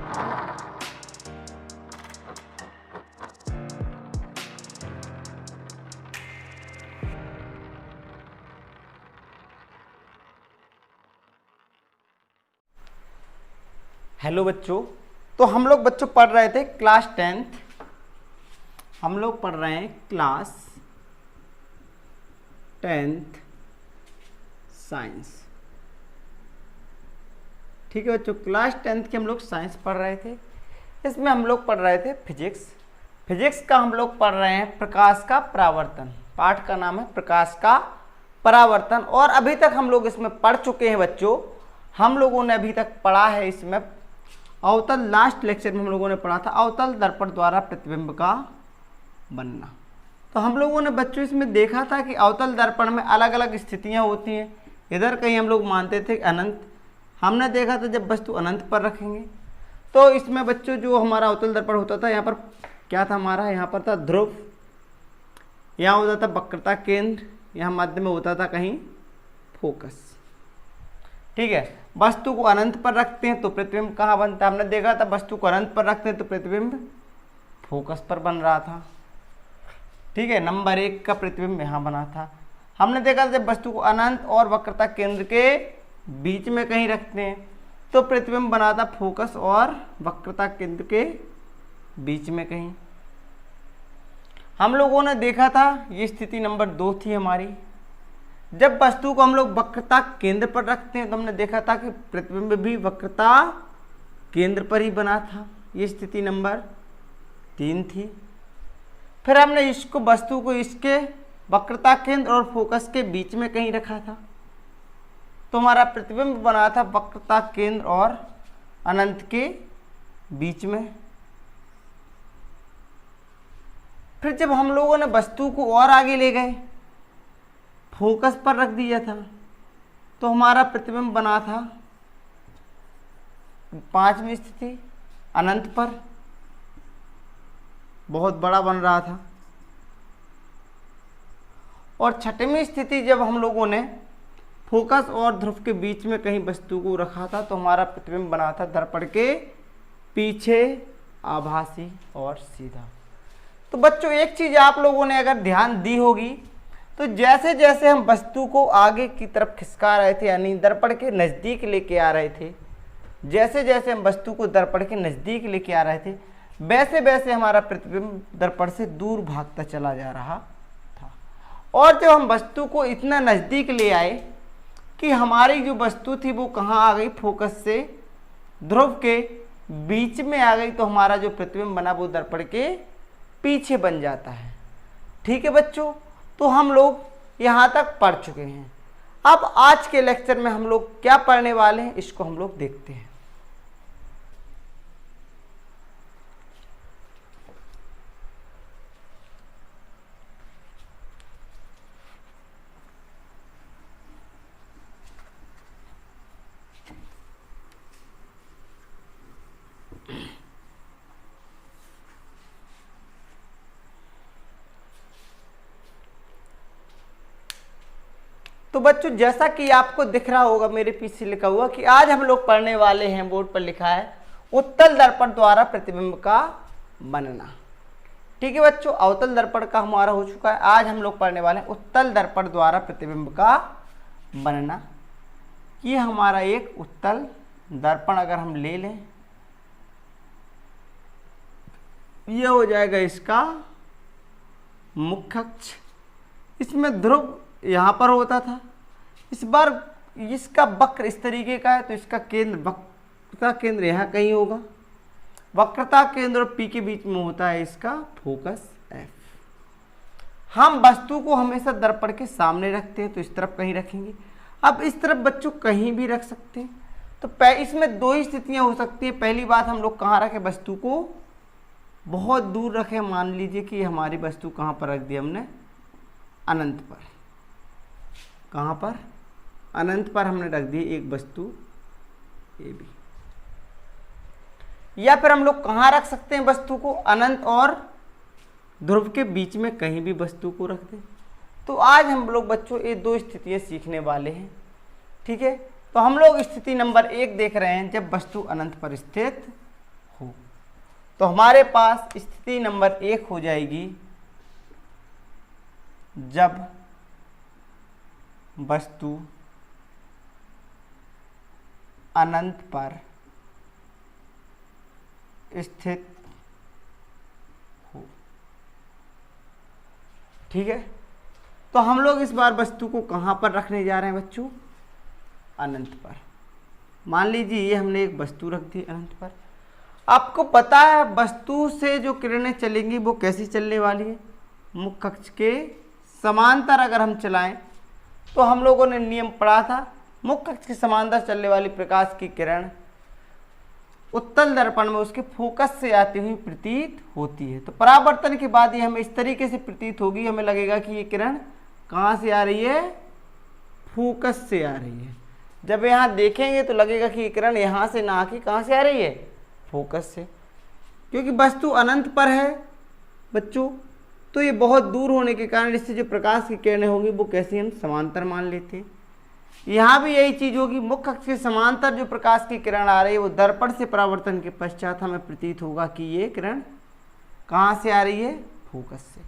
Hello बच्चों, तो हम लोग बच्चों पढ़ रहे थे क्लास 10th। हम लोग पढ़ रहे हैं क्लास 10th साइंस। ठीक है बच्चों, क्लास 10th के हम लोग साइंस पढ़ रहे थे। इसमें हम लोग पढ़ रहे थे फिजिक्स का हम लोग पढ़ रहे हैं प्रकाश का परावर्तन। पाठ का नाम है प्रकाश का परावर्तन। और अभी तक हम लोग इसमें पढ़ चुके हैं बच्चों। हम लोगों ने अभी तक पढ़ा है इसमें अवतल, लास्ट लेक्चर में हम लोगों ने पढ़ा था अवतल दर्पण द्वारा प्रतिबिंब का बनना। तो हम लोगों ने बच्चों इसमें देखा था कि अवतल दर्पण में अलग अलग स्थितियां होती हैं। इधर कहीं हम लोग मानते थे अनंत, हमने देखा था जब वस्तु अनंत पर रखेंगे तो इसमें बच्चों जो हमारा अवतल दर्पण होता था, यहाँ पर क्या था हमारा, यहाँ पर था ध्रुव, यहाँ होता था वक्रता केंद्र, यहाँ मध्य में होता था कहीं फोकस। ठीक है, वस्तु को अनंत पर रखते हैं तो प्रतिबिंब कहाँ बनता है, हमने देखा था वस्तु को अनंत पर रखते हैं तो प्रतिबिंब फोकस पर बन रहा था। ठीक है, नंबर 1 का प्रतिबिंब यहाँ बना था। हमने देखा था जब वस्तु को अनंत और वक्रता केंद्र के बीच में कहीं रखते हैं तो प्रतिबिंब बना था फोकस और वक्रता केंद्र के बीच में कहीं। हम लोगों ने देखा था ये स्थिति नंबर 2 थी हमारी। जब वस्तु को हम लोग वक्रता केंद्र पर रखते हैं तो हमने देखा था कि प्रतिबिंब भी वक्रता केंद्र पर ही बना था। ये स्थिति नंबर 3 थी। फिर हमने इसको वस्तु को इसके वक्रता केंद्र और फोकस के बीच में कहीं रखा था तो हमारा प्रतिबिंब बना था वक्रता केंद्र और अनंत के बीच में। फिर जब हम लोगों ने वस्तु को और आगे ले गए, फोकस पर रख दिया था तो हमारा प्रतिबिंब बना था 5वीं स्थिति अनंत पर, बहुत बड़ा बन रहा था। और 6वीं स्थिति जब हम लोगों ने फोकस और ध्रुव के बीच में कहीं वस्तु को रखा था तो हमारा प्रतिबिंब बना था दर्पण के पीछे आभासी और सीधा। तो बच्चों एक चीज आप लोगों ने अगर ध्यान दी होगी तो जैसे जैसे हम वस्तु को आगे की तरफ खिसका रहे थे, यानी दर्पण के नज़दीक लेके आ रहे थे, जैसे जैसे हम वस्तु को दर्पण के नज़दीक लेके आ रहे थे वैसे वैसे हमारा प्रतिबिंब दर्पण से दूर भागता चला जा रहा था। और जब हम वस्तु को इतना नज़दीक ले आए कि हमारी जो वस्तु थी वो कहाँ आ गई, फोकस से ध्रुव के बीच में आ गई, तो हमारा जो प्रतिबिंब बना वो दर्पण के पीछे बन जाता है। ठीक है बच्चों, तो हम लोग यहाँ तक पढ़ चुके हैं। अब आज के लेक्चर में हम लोग क्या पढ़ने वाले हैं इसको हम लोग देखते हैं। तो बच्चों जैसा कि आपको दिख रहा होगा मेरे पीछे लिखा हुआ कि आज हम लोग पढ़ने वाले हैं, बोर्ड पर लिखा है उत्तल दर्पण द्वारा प्रतिबिंब का बनना। ठीक है बच्चों, अवतल दर्पण का हमारा हो चुका है। आज हम लोग पढ़ने वाले हैं उत्तल दर्पण द्वारा प्रतिबिंब का बनना। ये हमारा एक उत्तल दर्पण अगर हम ले लें, ये हो जाएगा इसका मुख्य अक्ष। इसमें ध्रुव यहाँ पर होता था, इस बार इसका वक्र इस तरीके का है तो इसका केंद्र, वक्रता केंद्र यहाँ कहीं होगा। वक्रता केंद्र और पी के बीच में होता है इसका फोकस एफ। हम वस्तु को हमेशा दर्पण के सामने रखते हैं तो इस तरफ कहीं रखेंगे। अब इस तरफ बच्चों कहीं भी रख सकते हैं। तो इसमें 2 ही स्थितियाँ हो सकती है। पहली बात, हम लोग कहाँ रखें, वस्तु को बहुत दूर रखें। मान लीजिए कि हमारी वस्तु कहाँ पर रख दी हमने, अनंत पर। कहाँ पर, अनंत पर हमने रख दी एक वस्तु ए बी। या फिर हम लोग कहाँ रख सकते हैं वस्तु को, अनंत और ध्रुव के बीच में कहीं भी वस्तु को रख दें। तो आज हम लोग बच्चों ये 2 स्थितियाँ सीखने वाले हैं। ठीक है, तो हम लोग स्थिति नंबर 1 देख रहे हैं, जब वस्तु अनंत पर स्थित तो हमारे पास स्थिति नंबर 1 हो जाएगी जब वस्तु अनंत पर स्थित हो। ठीक है, तो हम लोग इस बार वस्तु को कहां पर रखने जा रहे हैं बच्चों? अनंत पर। मान लीजिए ये हमने एक वस्तु रख दी अनंत पर। आपको पता है वस्तु से जो किरणें चलेंगी वो कैसी चलने वाली है? मुख्य अक्ष के समांतर अगर हम चलाएं तो हम लोगों ने नियम पढ़ा था, मुख्य अक्ष के समांतर चलने वाली प्रकाश की किरण उत्तल दर्पण में उसके फोकस से आती हुई प्रतीत होती है। तो परावर्तन के बाद ये हमें इस तरीके से प्रतीत होगी, हमें लगेगा कि ये किरण कहाँ से आ रही है? फोकस से आ रही है। जब यहाँ देखेंगे तो लगेगा कि ये किरण यहाँ से ना आके कहाँ से आ रही है? फोकस से। क्योंकि वस्तु अनंत पर है बच्चों, तो ये बहुत दूर होने के कारण इससे जो प्रकाश की किरणें होंगी वो कैसी हम समांतर मान लेते हैं। यहाँ भी यही चीज होगी, मुख्य अक्ष के समांतर जो प्रकाश की किरण आ रही है वो दर्पण से परावर्तन के पश्चात हमें प्रतीत होगा कि ये किरण कहाँ से आ रही है? फोकस से।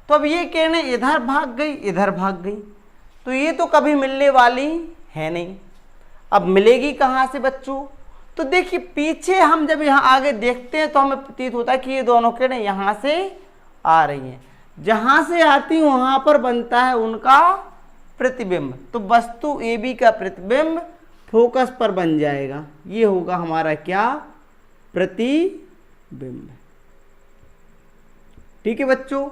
तो अब ये किरणें इधर भाग गई, इधर भाग गई, तो ये तो कभी मिलने वाली है नहीं। अब मिलेगी कहाँ से बच्चों? तो देखिए पीछे हम जब यहाँ आगे देखते हैं तो हमें प्रतीत होता है कि ये दोनों किरणें यहाँ से आ रही हैं। जहाँ से आती वहाँ पर बनता है उनका प्रतिबिंब। तो वस्तु ए बी का प्रतिबिंब फोकस पर बन जाएगा। ये होगा हमारा क्या? प्रतिबिंब। ठीक है बच्चों,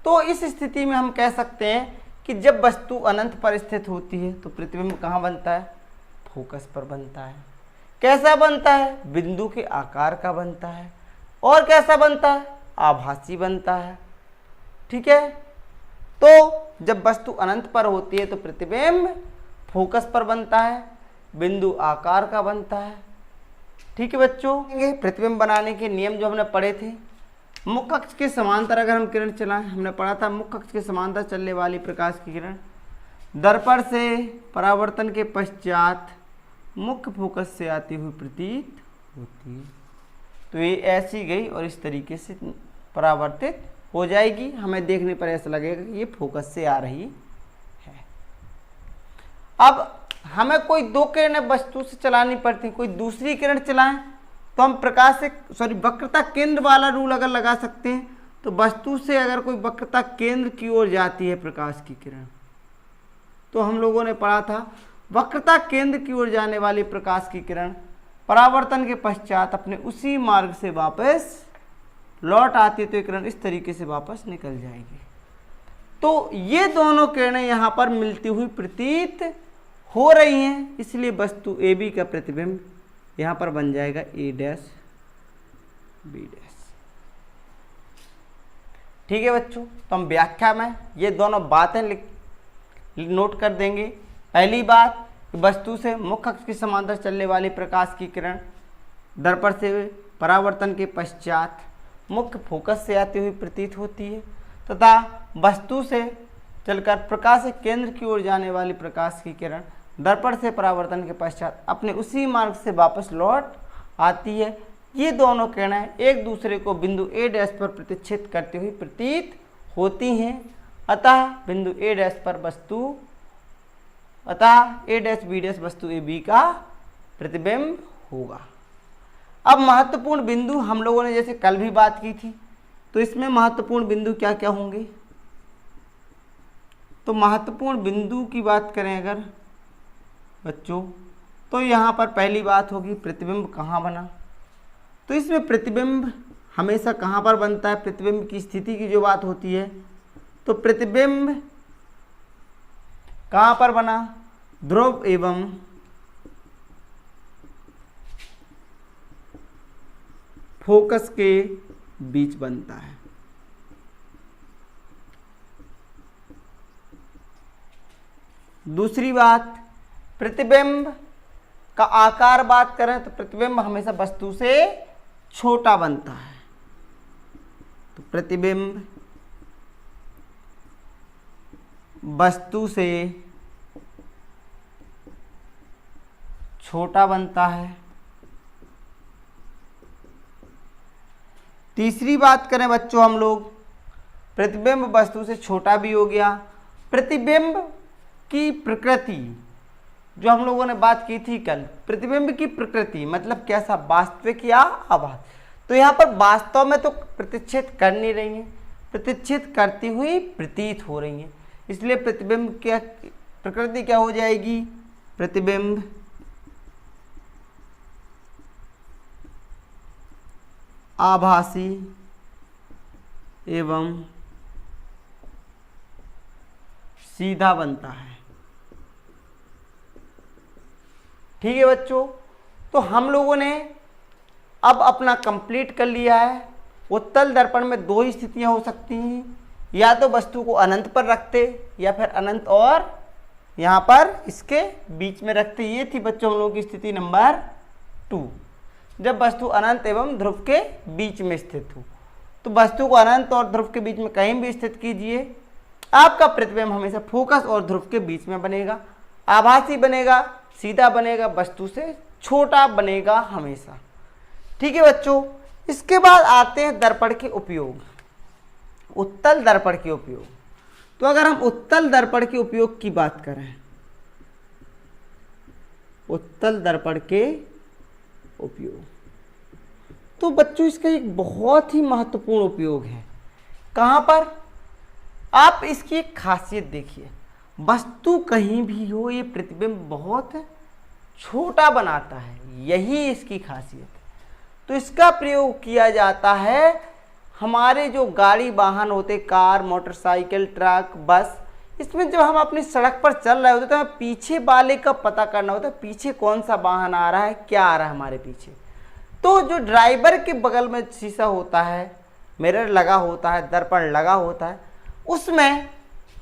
तो इस स्थिति में हम कह सकते हैं कि जब वस्तु अनंत पर स्थित होती है तो प्रतिबिंब कहाँ बनता है? फोकस पर बनता है। कैसा बनता है? बिंदु के आकार का बनता है। और कैसा बनता है? आभासी बनता है। ठीक है, तो जब वस्तु अनंत पर होती है तो प्रतिबिंब फोकस पर बनता है, बिंदु आकार का बनता है। ठीक है बच्चों, प्रतिबिंब बनाने के नियम जो हमने पढ़े थे, मुख्य अक्ष के समांतर अगर हम किरण चलाएं, हमने पढ़ा था मुख्य अक्ष के समांतर चलने वाली प्रकाश की किरण दर्पण से परावर्तन के पश्चात मुख्य फोकस से आती हुई प्रतीत होती है। तो ये ऐसी गई और इस तरीके से परावर्तित हो जाएगी। हमें देखने पर ऐसा लगेगा कि ये फोकस से आ रही है। अब हमें कोई दो किरणें वस्तु से चलानी पड़ती, कोई दूसरी किरण चलाएं तो हम प्रकाश से वक्रता केंद्र वाला रूल अगर लगा सकते हैं। तो वस्तु से अगर कोई वक्रता केंद्र की ओर जाती है प्रकाश की किरण, तो हम लोगों ने पढ़ा था वक्रता केंद्र की ओर जाने वाली प्रकाश की किरण परावर्तन के पश्चात अपने उसी मार्ग से वापस लौट आती है, तो किरण इस तरीके से वापस निकल जाएगी। तो ये दोनों किरणें यहाँ पर मिलती हुई प्रतीत हो रही हैं, इसलिए वस्तु ए बी का प्रतिबिंब यहाँ पर बन जाएगा ए डैश बी डैश। ठीक है बच्चों, तो हम व्याख्या में ये दोनों बातें नोट कर देंगे। पहली बात, वस्तु से मुख्य अक्ष के समांतर चलने वाली प्रकाश की किरण दर्पण से परावर्तन के पश्चात मुख्य फोकस से आती हुई प्रतीत होती है, तथा वस्तु से चलकर प्रकाश के केंद्र की ओर जाने वाली प्रकाश की किरण दर्पण से परावर्तन के पश्चात अपने उसी मार्ग से वापस लौट आती है। ये दोनों किरणें एक दूसरे को बिंदु ए डैश पर प्रतिच्छेद करती हुई प्रतीत होती हैं। अतः बिंदु ए डैश पर वस्तु ए डैश बी डैश वस्तु ए बी का प्रतिबिंब होगा। अब महत्वपूर्ण बिंदु हम लोगों ने जैसे कल भी बात की थी, तो इसमें महत्वपूर्ण बिंदु क्या क्या होंगे? तो महत्वपूर्ण बिंदु की बात करें अगर बच्चों, तो यहाँ पर पहली बात होगी प्रतिबिंब कहाँ बना। तो इसमें प्रतिबिंब हमेशा कहाँ पर बनता है? प्रतिबिंब की स्थिति की जो बात होती है, तो प्रतिबिंब कहाँ पर बना? ध्रुव एवं फोकस के बीच बनता है। दूसरी बात, प्रतिबिंब का आकार बात करें तो प्रतिबिंब हमेशा वस्तु से छोटा बनता है। तो प्रतिबिंब वस्तु से छोटा बनता है। तीसरी बात करें बच्चों हम लोग, प्रतिबिंब वस्तु से छोटा भी हो गया। प्रतिबिंब की प्रकृति, जो हम लोगों ने बात की थी कल, प्रतिबिंब की प्रकृति मतलब कैसा, वास्तविक या आभास। तो यहाँ पर वास्तव में तो प्रतिच्छेद कर नहीं रही हैं, प्रतिच्छेद करती हुई प्रतीत हो रही हैं, इसलिए प्रतिबिंब क्या प्रकृति क्या हो जाएगी, प्रतिबिंब आभासी एवं सीधा बनता है। ठीक है बच्चों, तो हम लोगों ने अब अपना कंप्लीट कर लिया है। उत्तल दर्पण में दो ही स्थितियां हो सकती हैं, या तो वस्तु को अनंत पर रखते या फिर अनंत और यहाँ पर इसके बीच में रखते। ये थी बच्चों हम लोगों की स्थिति नंबर 2, जब वस्तु अनंत एवं ध्रुव के बीच में स्थित हो। तो वस्तु को अनंत और ध्रुव के बीच में कहीं भी स्थित कीजिए, आपका प्रतिबिंब हमेशा फोकस और ध्रुव के बीच में बनेगा, आभासी बनेगा, सीधा बनेगा, वस्तु से छोटा बनेगा हमेशा। ठीक है बच्चों, इसके बाद आते हैं दर्पण के उपयोग, उत्तल दर्पण के उपयोग। तो अगर हम उत्तल दर्पण के उपयोग की बात करें, उत्तल दर्पण के उपयोग, तो बच्चों इसका एक बहुत ही महत्वपूर्ण उपयोग है। कहाँ पर, आप इसकी एक खासियत देखिए, वस्तु कहीं भी हो ये प्रतिबिंब बहुत छोटा बनाता है, यही इसकी खासियत है। तो इसका प्रयोग किया जाता है हमारे जो गाड़ी वाहन होते, कार, मोटरसाइकिल, ट्रक, बस, इसमें जब हम अपनी सड़क पर चल रहे होते तो हमें पीछे वाले का पता करना होता है, पीछे कौन सा वाहन आ रहा है, क्या आ रहा है हमारे पीछे। तो जो ड्राइवर के बगल में शीशा होता है, मिरर लगा होता है, दर्पण लगा होता है, उसमें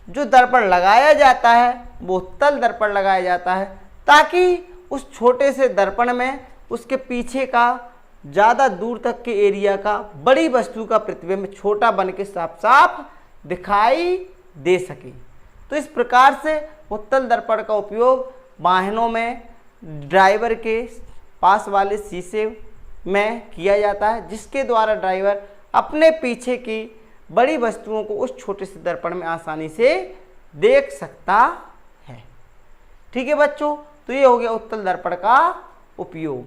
जो दर्पण लगाया जाता है वो उत्तल दर्पण लगाया जाता है, ताकि उस छोटे से दर्पण में उसके पीछे का ज़्यादा दूर तक के एरिया का बड़ी वस्तु का प्रतिबिंब छोटा बन के साफ साफ दिखाई दे सके। तो इस प्रकार से उत्तल दर्पण का उपयोग वाहनों में ड्राइवर के पास वाले शीशे में किया जाता है, जिसके द्वारा ड्राइवर अपने पीछे की बड़ी वस्तुओं को उस छोटे से दर्पण में आसानी से देख सकता है। ठीक है बच्चों, तो ये हो गया उत्तल दर्पण का उपयोग।